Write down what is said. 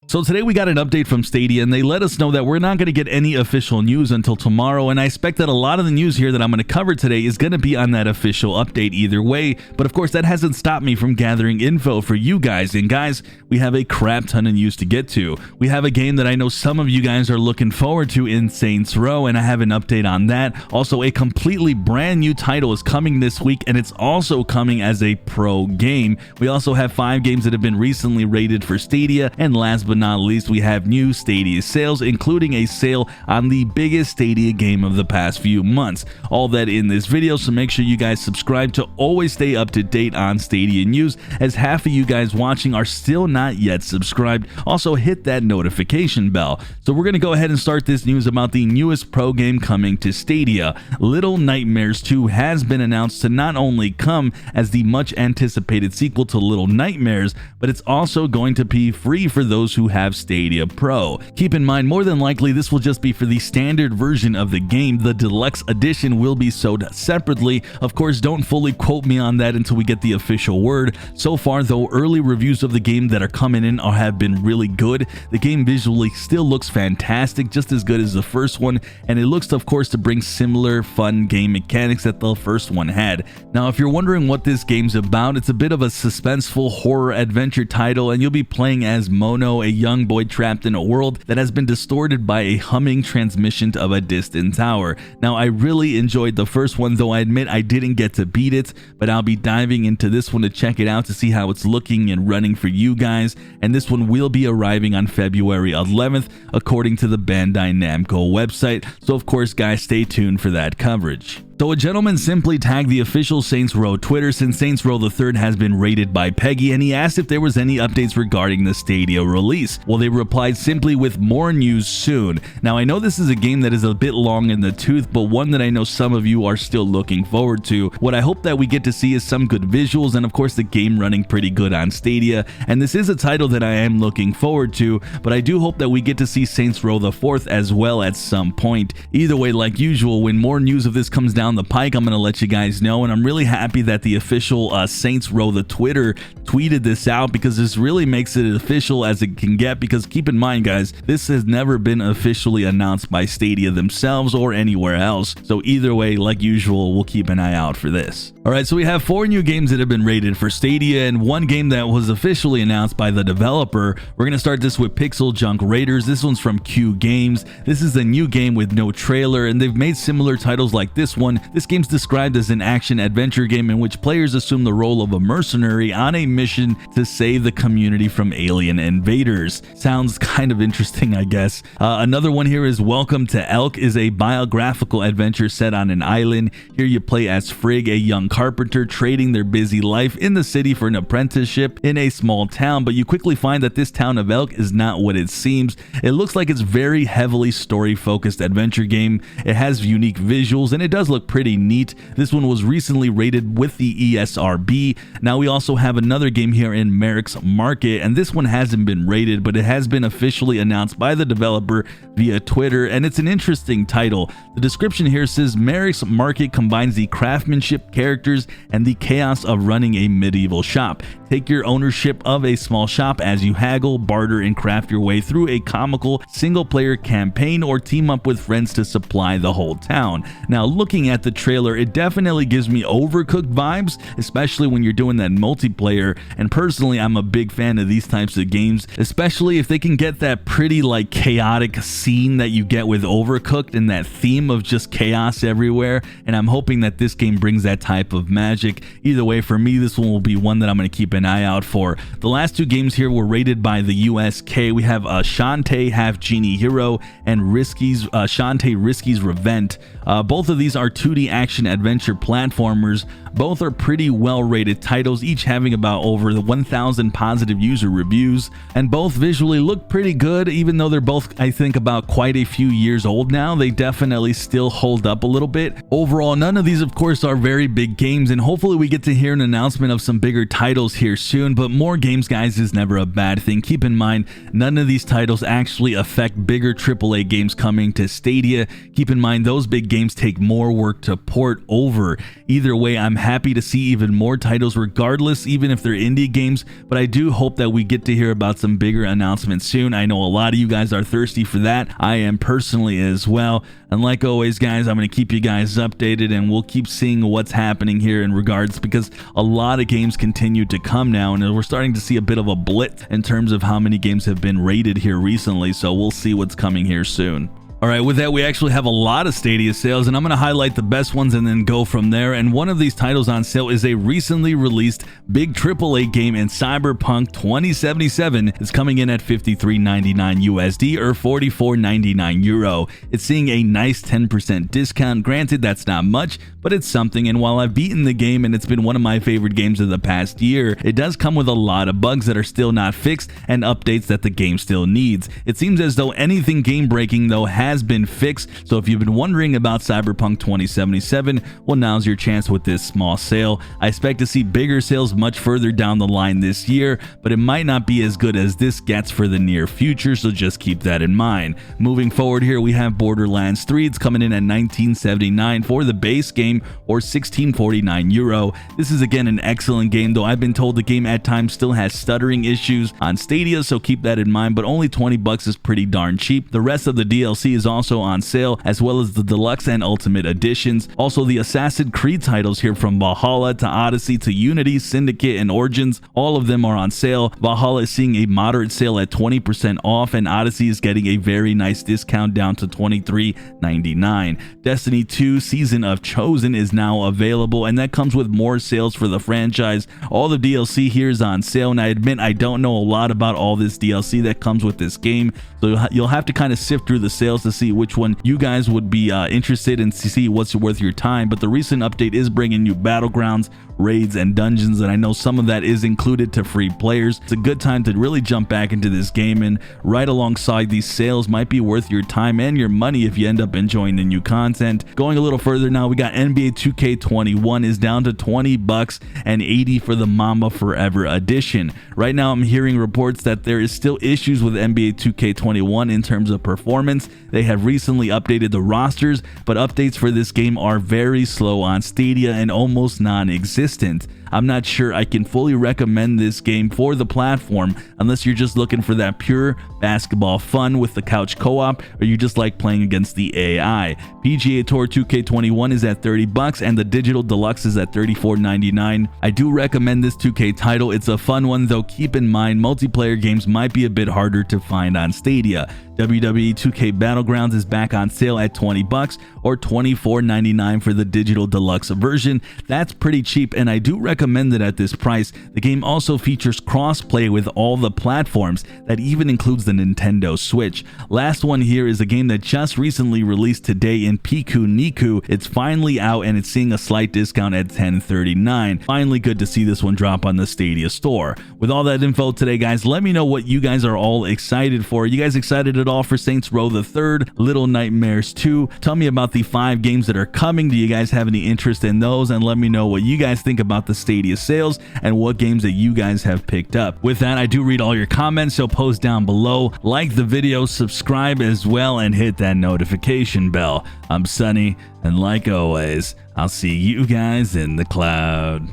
So today we got an update from Stadia, and they let us know that we're not going to get any official news until tomorrow, and I expect that a lot of the news here that I'm going to cover today is going to be on that official update either way. But of course, that hasn't stopped me from gathering info for you guys, and guys, we have a crap ton of news to get to. We have a game that I know some of you guys are looking forward to in Saints Row, and I have an update on that. Also, a completely brand new title is coming this week, and it's also coming as a pro game. We also have 5 games that have been recently rated for Stadia, and last but not least, we have new Stadia sales, including a sale on the biggest Stadia game of the past few months. All that in this video, so make sure you guys subscribe to always stay up to date on Stadia news, as half of you guys watching are still not yet subscribed. Also, hit that notification bell. So we're going to go ahead and start this news about the newest pro game coming to Stadia. Little Nightmares 2 has been announced to not only come as the much anticipated sequel to Little Nightmares, but it's also going to be free for those who have Stadia Pro. Keep in mind, more than likely this will just be for the standard version of the game. The deluxe edition will be sold separately. Of course, don't fully quote me on that until we get the official word. So far though, early reviews of the game that are coming in have been really good. The game visually still looks fantastic, just as good as the first one, and it looks of course to bring similar fun game mechanics that the first one had. Now if you're wondering what this game's about, it's a bit of a suspenseful horror adventure title, and you'll be playing as Mono, a young boy trapped in a world that has been distorted by a humming transmission of a distant tower. Now I really enjoyed the first one, though I admit I didn't get to beat it, but I'll be diving into this one to check it out to see how it's looking and running for you guys, and this one will be arriving on February 11th according to the Bandai Namco website, so of course guys, stay tuned for that coverage. So a gentleman simply tagged the official Saints Row Twitter since Saints Row the 3rd has been rated by Peggy, and he asked if there was any updates regarding the Stadia release. Well, they replied simply with more news soon. Now I know this is a game that is a bit long in the tooth, but one that I know some of you are still looking forward to. What I hope that we get to see is some good visuals, and of course the game running pretty good on Stadia, and this is a title that I am looking forward to, but I do hope that we get to see Saints Row the 4th as well at some point. Either way, like usual, when more news of this comes down the pike, I'm going to let you guys know, and I'm really happy that the official Saints Row the Twitter tweeted this out, because this really makes it as official as it can get, because keep in mind guys, this has never been officially announced by Stadia themselves or anywhere else, so either way, like usual, we'll keep an eye out for this. Alright, so we have 4 new games that have been rated for Stadia, and 1 game that was officially announced by the developer. We're going to start this with Pixel Junk Raiders. This one's from Q Games. This is a new game with no trailer, and they've made similar titles like this one. This game's described as an action-adventure game in which players assume the role of a mercenary on a mission to save the community from alien invaders. Sounds kind of interesting, I guess. Another one here is Welcome to Elk, is a biographical adventure set on an island. Here you play as Frigg, a young carpenter trading their busy life in the city for an apprenticeship in a small town, but you quickly find that this town of Elk is not what it seems. It looks like it's very heavily story-focused adventure game. It has unique visuals, and it does look pretty neat. This one was recently rated with the ESRB. Now we also have another game here in Merrick's Market, and this one hasn't been rated, but it has been officially announced by the developer via Twitter, and it's an interesting title. The description here says Merrick's Market combines the craftsmanship, characters, and the chaos of running a medieval shop. Take your ownership of a small shop as you haggle, barter, and craft your way through a comical single-player campaign, or team up with friends to supply the whole town. Now looking at the trailer, it definitely gives me Overcooked vibes, especially when you're doing that multiplayer, and personally I'm a big fan of these types of games, especially if they can get that pretty like chaotic scene that you get with Overcooked and that theme of just chaos everywhere, and I'm hoping that this game brings that type of magic. Either way, for me this one will be one that I'm going to keep an eye out for. The last 2 games here were rated by the USK. We have Shantae Half Genie Hero and Shantae Risky's Revent. Both of these are 2D action adventure platformers. Both are pretty well rated titles, each having about over 1,000 positive user reviews, and both visually look pretty good. Even though they're both, I think, about quite a few years old now, they definitely still hold up a little bit. Overall, none of these of course are very big games, and hopefully we get to hear an announcement of some bigger titles here soon, but more games guys is never a bad thing. Keep in mind, none of these titles actually affect bigger AAA games coming to Stadia. Keep in mind, those big games take more work to port over. Either way, I'm happy to see even more titles regardless, even if they're indie games, but I do hope that we get to hear about some bigger announcements soon. I know a lot of you guys are thirsty for that. I am personally as well. And like always, guys, I'm going to keep you guys updated, and we'll keep seeing what's happening here in regards, because a lot of games continue to come now, and we're starting to see a bit of a blitz in terms of how many games have been rated here recently. So we'll see what's coming here soon. All right, with that, we actually have a lot of Stadia sales, and I'm going to highlight the best ones and then go from there. And one of these titles on sale is a recently released big AAA game in Cyberpunk 2077. It's coming in at $53.99 USD or €44.99 Euro. It's seeing a nice 10% discount. Granted, that's not much, but it's something. And while I've beaten the game and it's been one of my favorite games of the past year, it does come with a lot of bugs that are still not fixed and updates that the game still needs. It seems as though anything game-breaking, though, has been fixed. So if you've been wondering about Cyberpunk 2077, well, now's your chance with this small sale. I expect to see bigger sales much further down the line this year, but it might not be as good as this gets for the near future, so just keep that in mind. Moving forward here, we have Borderlands 3. It's coming in at $19.79 for the base game or €16.49 Euro. This is again an excellent game, though I've been told the game at times still has stuttering issues on Stadia, so keep that in mind, but only $20 is pretty darn cheap. The rest of the DLC is also on sale, as well as the deluxe and ultimate editions. Also, the Assassin's Creed titles here, from Valhalla to Odyssey to Unity, Syndicate, and Origins, all of them are on sale. Valhalla is seeing a moderate sale at 20% off, and Odyssey is getting a very nice discount down to $23.99. Destiny 2 Season of Chosen is now available, and that comes with more sales for the franchise. All the DLC here is on sale, and I admit I don't know a lot about all this DLC that comes with this game, so you'll have to kind of sift through the sales to see which one you guys would be interested in, to see what's worth your time. But the recent update is bringing you Battlegrounds, raids, and dungeons, and I know some of that is included to free players. It's a good time to really jump back into this game, and right alongside these sales might be worth your time and your money if you end up enjoying the new content. Going a little further now, we got NBA 2K21 is down to $20 and $80 for the Mamba Forever edition. Right now I'm hearing reports that there is still issues with NBA 2K21 in terms of performance. They have recently updated the rosters, but updates for this game are very slow on Stadia and almost non-existent. I'm not sure I can fully recommend this game for the platform unless you're just looking for that pure basketball fun with the couch co-op, or you just like playing against the AI. PGA Tour 2K21 is at $30 and the digital deluxe is at $34.99. I do recommend this 2K title. It's a fun one, though keep in mind multiplayer games might be a bit harder to find on Stadia. WWE 2K Battlegrounds is back on sale at $20 or $24.99 for the digital deluxe version. That's pretty cheap, and I do recommend it at this price. The game also features cross-play with all the platforms. That even includes the Nintendo Switch. Last one here is a game that just recently released today in Piku Niku. It's finally out and it's seeing a slight discount at $10.39. Finally good to see this one drop on the Stadia store. With all that info today, guys, let me know what you guys are all excited for. Are you guys excited at all for Saints Row the Third, Little Nightmares 2? Tell me about the 5 games that are coming. Do you guys have any interest in those? And let me know what you guys think about the Stadia sales and what games that you guys have picked up. With that, I do read all your comments, so post down below, like the video, subscribe as well, and hit that notification bell. I'm Sunny, and like always, I'll see you guys in the cloud.